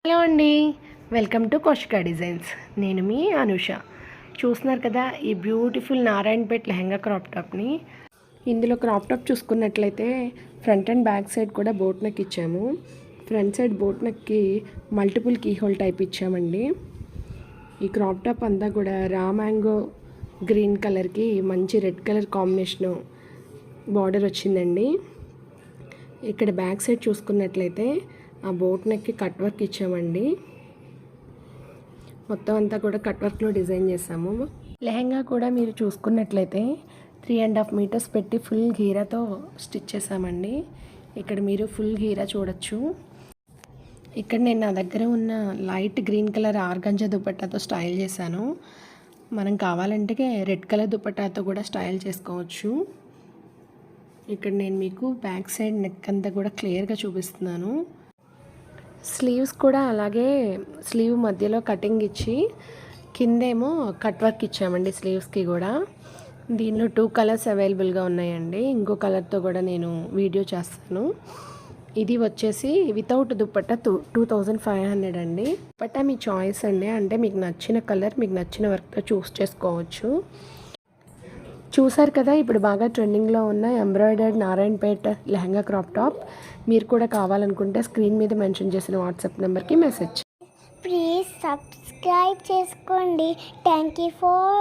Hello అండి, welcome to Kaushika designs. నేను మీ అనుష. చూస్తున్నారు కదా ఈ బ్యూటిఫుల్ నారాయణపేట్ లెహంగా క్రాప్ టాప్ని. ఇందులో క్రాప్ టాప్ చూసుకున్నట్లయితే ఫ్రంట్ అండ్ బ్యాక్ సైడ్ కూడా బోట్ నెక్ ఇచ్చాము. ఫ్రంట్ సైడ్ బోట్ నెక్కి మల్టిపుల్ కీ హోల్ టైప్ ఇచ్చామండి. ఈ క్రాప్ టాప్ అంతా కూడా రా మ్యాంగో గ్రీన్ కలర్కి మంచి రెడ్ కలర్ కాంబినేషను బార్డర్ వచ్చిందండి. ఇక్కడ బ్యాక్ సైడ్ చూసుకున్నట్లయితే ఆ బోట్ నెక్కి కట్ వర్క్ ఇచ్చామండి. మొత్తం అంతా కూడా కట్ వర్క్లో డిజైన్ చేసాము. లెహంగా కూడా మీరు చూసుకున్నట్లయితే 3.5 మీటర్స్ పెట్టి ఫుల్ ఘీరాతో స్టిచ్ చేసామండి. ఇక్కడ మీరు ఫుల్ ఘీరా చూడొచ్చు. ఇక్కడ నేను నా దగ్గర ఉన్న లైట్ గ్రీన్ కలర్ ఆర్గంజా దుపట్టాతో స్టైల్ చేశాను. మనం కావాలంటే రెడ్ కలర్ దుపట్టాతో కూడా స్టైల్ చేసుకోవచ్చు. ఇక్కడ నేను మీకు బ్యాక్ సైడ్ నెక్ అంతా కూడా క్లియర్గా చూపిస్తున్నాను. స్లీవ్స్ కూడా అలాగే స్లీవ్ మధ్యలో కటింగ్ ఇచ్చి కిందేమో కట్ వర్క్ ఇచ్చామండి స్లీవ్స్కి కూడా. దీనిలో 2 కలర్స్ అవైలబుల్గా ఉన్నాయండి. ఇంకో కలర్తో కూడా నేను వీడియో చేస్తాను. ఇది వచ్చేసి వితౌట్ దుపట్టా 2500 అండి. దుపట్టా మీ చాయిస్ అండి, అంటే మీకు నచ్చిన కలర్ మీకు నచ్చిన వర్క్తో చూస్ చేసుకోవచ్చు. చూసారు కదా, ఇప్పుడు బాగా ట్రెండింగ్లో ఉన్న embroidered Narayanpet lehenga crop top. మీరు కూడా కావాలనుకుంటే స్క్రీన్ మీద మెన్షన్ చేసిన వాట్సాప్ నెంబర్కి మెసేజ్. ప్లీజ్ సబ్స్క్రైబ్ చేసుకోండి. Thank you for